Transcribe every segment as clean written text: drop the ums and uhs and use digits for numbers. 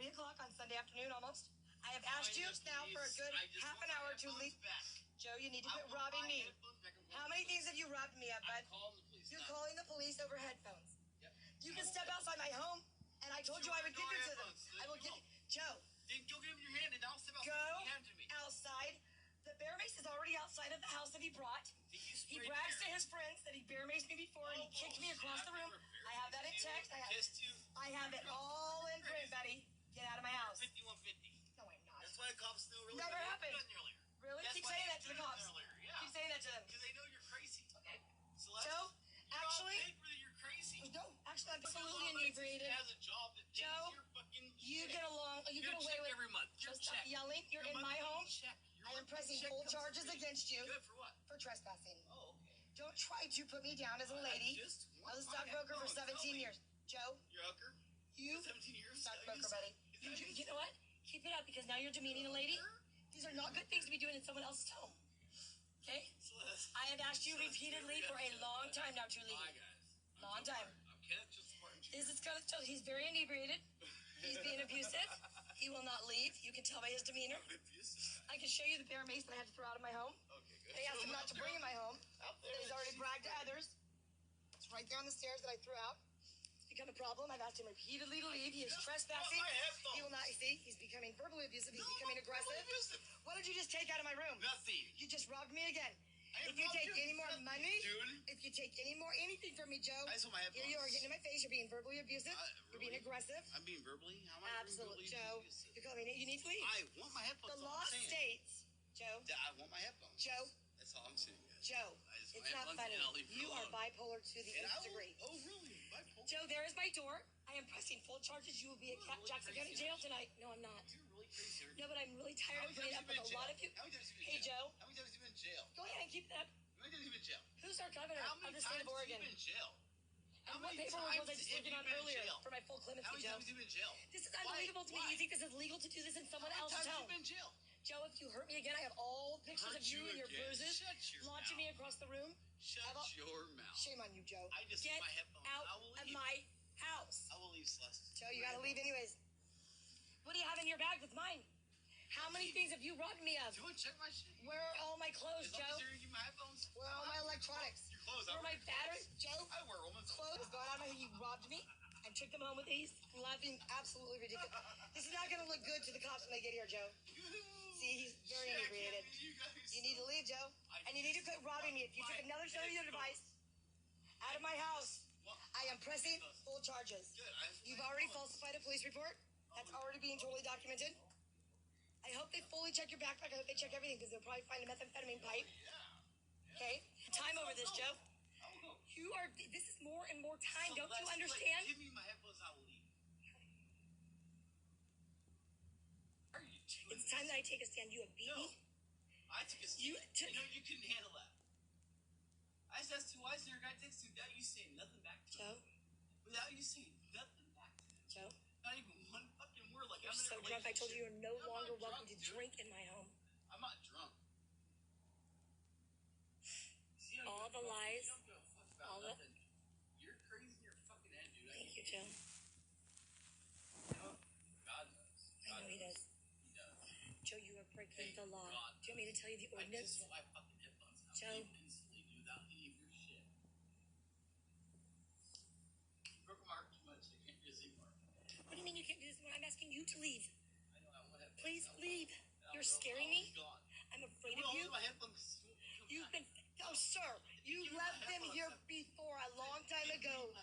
o'clock on Sunday afternoon almost. I have asked you now for a good half an hour to leave. Joe, you need to quit robbing me. How many things have you robbed me of, bud? You're calling the police over headphones. Yep. You can step outside my home, and I told you I would give it to them. I will give Joe. Then go give him your hand, and I'll step outside. Go outside. The bear mace is already outside of the house that he brought. He brags to his friends that he bear maced me before, and he kicked me across the room. I have that in text. I have it all in print, Betty. Get out of my house. 5150. No, I'm not. That's why the cops still really never happened. Really? That's keep saying that to the cops. Yeah. Keep saying that to them. Because they know you're crazy. Okay. Celeste, Joe, actually, you're crazy. No, actually, I'm absolutely inebriated. Has a job that Joe, your fucking you get along. You get away with every month. Just stop yelling. You're in my home. I am pressing full charges against you. Good for what? For trespassing. Oh, okay. Don't try to put me down as a lady. I was a stockbroker for 17 years. Joe. You're a hooker? You. 17 years? Stockbroker, buddy. You know what? Keep it up because now you're demeaning a lady. These are not good things to be doing in someone else's home. Okay? I have asked you repeatedly for a long time now to leave. Long time. This is kind of tough. He's very inebriated. He's being abusive. He will not leave. You can tell by his demeanor. I can show you the bear mace that I had to throw out of my home. Okay, good. They asked him not to bring in my home. He's already bragged to others. It's right there on the stairs that I threw out. It's become a problem. I've asked him repeatedly to leave. He is trespassing. He will not. See, he's becoming verbally abusive. He's becoming aggressive. What did you just take out of my room? Nothing. You just robbed me again. If you take any more money, if you take any more anything from me, Joe, here you are getting in my face. You're being verbally abusive. You're being aggressive. I'm being verbally? How am I Absolutely, Joe. You're calling me. You need to leave. I want my headphones. The law states, Joe. I want my headphones. Joe. That's all I'm saying. Joe, it's not funny. You are bipolar to the nth degree. Oh, really? Bipolar? Joe, there is my door. I am pressing full charges. You will be at Jackson County Jail tonight. No, I'm not. You're really crazy. No, but I'm really tired of putting up with a lot of you. Hey, Joe. How many times have you been in jail? Go ahead and keep that up. How many times have you been in jail? Who's our governor of the state of Oregon? How many times have you been in jail? And what paperwork was I just looking on earlier for my full clemency, Joe? How many times have you been in jail? This is unbelievable to me. You think this is legal to do this in someone else's home? How many times have you been in jail? Joe, if you hurt me again, I have all pictures of you and your bruises launching me across the room. Shut your mouth. Shame on you, Joe. I just Get my headphones. out of my house. I will leave, Celeste. Joe, you gotta leave anyways. What do you have in your bag that's mine? How many things have you robbed me of? Do you want to check my shit? Where are all my clothes, Joe? You my headphones? Where are all my electronics? Your clothes. Where are my batteries, Joe? I wear almost clothes. Going on my you robbed me and took them home with these. Laughing absolutely ridiculous. This is not gonna look good to the cops when they get here, Joe. See, he's very inebriated. You need to leave, Joe. And you need to quit robbing me. If you took another cellular device out of my house, I am pressing full charges. You've already falsified a police report. That's already being totally documented. I hope they fully check your backpack. I hope they check everything because they'll probably find a methamphetamine pipe. Okay? Time over this, Joe. You are, this is more and more time. Don't you understand? Give me my headphones, I will leave. It's time that I take a stand. You have beat me. I took a stand. You couldn't handle that. I just asked twice and your guy takes you without you saying nothing back to him. Joe? Without you saying nothing back to him. Joe? Not even one fucking word. Like, You're I'm in so drunk. I told you you're no longer welcome to drink in my home. I'm not drunk. See, all the lies. You don't give a fuck about nothing. You're crazy in your fucking head, dude. Thank you, Joe. God does. I know he does. He does. Joe, you are breaking the law. Do you want me to tell you the ordinance? I just want my fucking headphones out. Joe. Instantly, dude, without any of your shit. You broke my heart too much. I can't do this anymore. What do you mean you can't do this when I'm asking you to leave? I know, I want to. Please leave. You're scaring me. I'm afraid of you. My headphones. You've been, oh sir, you left them here before a long time ago.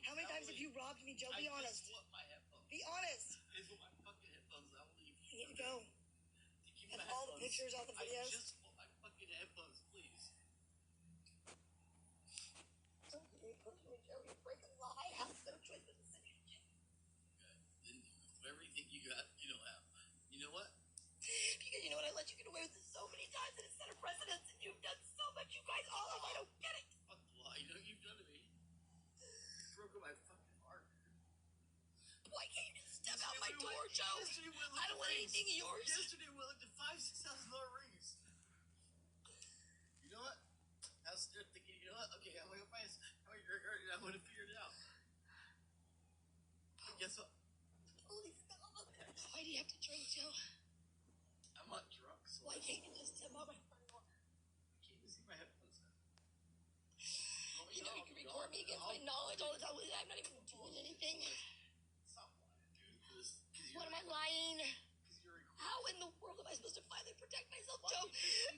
How many times have you robbed me, Joe? Be honest. I just want my headphones. Be honest. I just want my fucking headphones. I will leave. You need to go. And all the pictures, all the videos. I just want my fucking headphones, please. Don't get me personally, Joe. You're breaking the law. I have no choice but to say it. Good. Then whatever you think you got, you don't have. You know what? Because you know what? I let you get away with this so many times and it set a precedence and you've done so much. You guys all of I don't get it. Fuck the law. You know what you've done to me? You broke my fucking heart. Why can't you just step out my door, Joe? I don't want anything of yours. Yesterday we looked at $5,000-$6,000 rings. You know what? I was there thinking, you know what? Okay, I'm gonna find how many I'm gonna figure it out. But guess what? Holy hell. like to drink, Joe. I'm not drunk, so Why can't you just step out my front door? I can't even see my headphones now. You know, you can record me against my knowledge all the time. I'm not even doing anything. Stop lying, dude. What am I lying? Because you're recording. How in the world am I supposed to finally protect myself, Joe?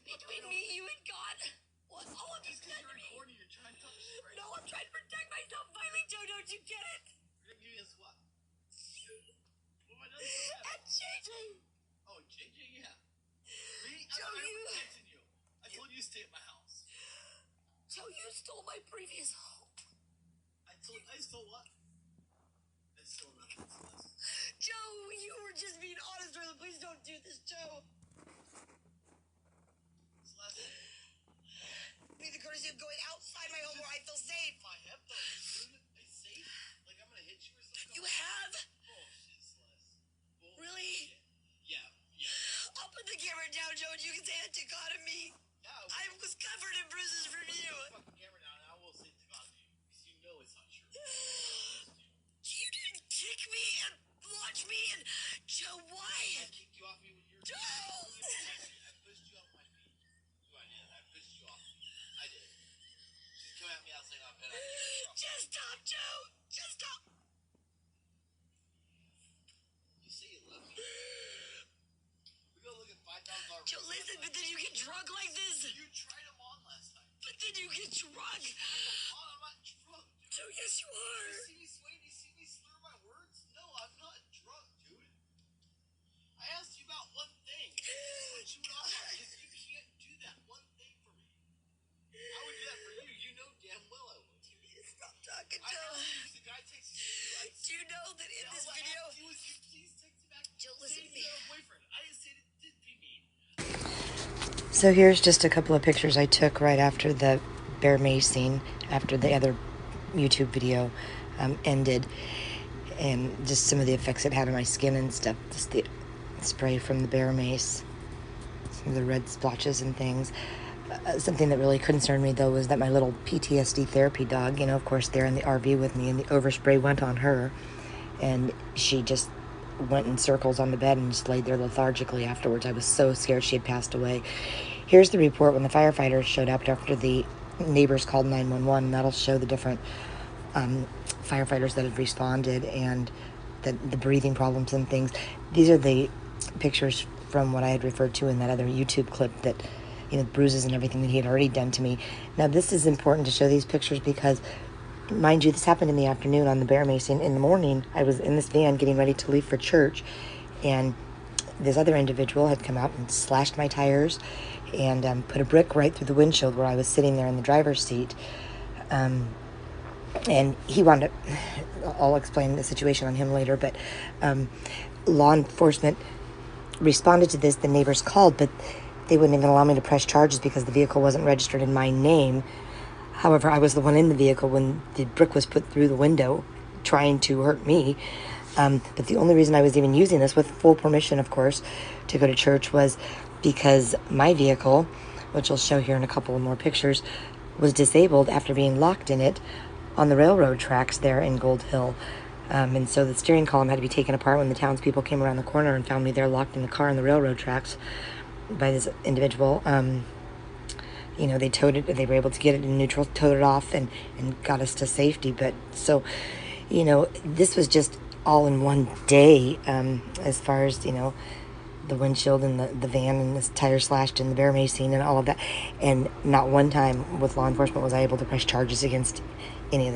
Between me, you, and God. What? All of this Because you're recording, you're trying to talk shit right No, I'm trying to protect myself. Finally, Joe, don't you get it? Protect you against what? What have I done so bad? And JJ. Oh, JJ, yeah. Me? Joe, I'm protecting you. I told you to stay at my house. Joe, you stole my previous home. I stole what? I stole nothing, Celeste. Joe, you were just being honest, brother. Please don't do this, Joe. Celeste. Be the courtesy of going outside my home where I feel safe. My headphones, dude. Are safe? Like I'm gonna hit you or something? You have? Bullshit, Celeste. Bullshit. Really? Yeah. I'll put the camera down, Joe, and you can say that to God and me. Yeah, I was covered in bruises from you. Put the camera down and I will say to God to you. Because you know it's not true. You didn't kick me and launch me and... Joe, why? I kicked you off me with your... Joe! I pushed you off my feet. I did. I pushed you off me. I did. She's coming at me outside on bed. Just stop, Joe. Just stop. You say you love me. We go look at $5,000. Joe, listen, but then you get drunk like this. You tried them on last time. But then you get drunk. I'm not drunk, dude. Joe, yes, you are. You see me sway? Do you see me slur my words? No, I'm not drunk, dude. I asked you about one thing. What you would offer, because you can't do that one thing for me. I would do that for you. You know damn well I would. You need to stop talking, I Joe. asked you if the guy takes you to the Do you know that in this video... All I asked you was you please text me back. Joe, listen to me. Boyfriend. I didn't say it did be mean. So here's just a couple of pictures I took right after the bear macing, after the other YouTube video ended, and just some of the effects it had on my skin and stuff. Just the spray from the bear mace, some of the red splotches and things. Something that really concerned me, though, was that my little PTSD therapy dog, of course, there in the RV with me, and the overspray went on her, and she just went in circles on the bed and just laid there lethargically afterwards. I was so scared she had passed away. Here's the report when the firefighters showed up after the neighbors called 911. That'll show the different firefighters that had responded and the breathing problems and things. These are the pictures from what I had referred to in that other YouTube clip that, bruises and everything that he had already done to me. Now, this is important to show these pictures because, mind you, this happened in the afternoon on the bear macing. In the morning, I was in this van getting ready to leave for church, and this other individual had come out and slashed my tires and put a brick right through the windshield where I was sitting there in the driver's seat. And he wound up, I'll explain the situation on him later, but law enforcement responded to this. The neighbors called, but they wouldn't even allow me to press charges because the vehicle wasn't registered in my name. However, I was the one in the vehicle when the brick was put through the window trying to hurt me. But the only reason I was even using this, with full permission, of course, to go to church was because my vehicle, which I'll show here in a couple more pictures, was disabled after being locked in it on the railroad tracks there in Gold Hill. And so the steering column had to be taken apart when the townspeople came around the corner and found me there locked in the car on the railroad tracks by this individual. They towed it, they were able to get it in neutral, towed it off, and got us to safety. But so, this was just all in one day, as far as, the windshield and the van and the tire slashed and the bear macing and all of that. And not one time with law enforcement was I able to press charges against any of them.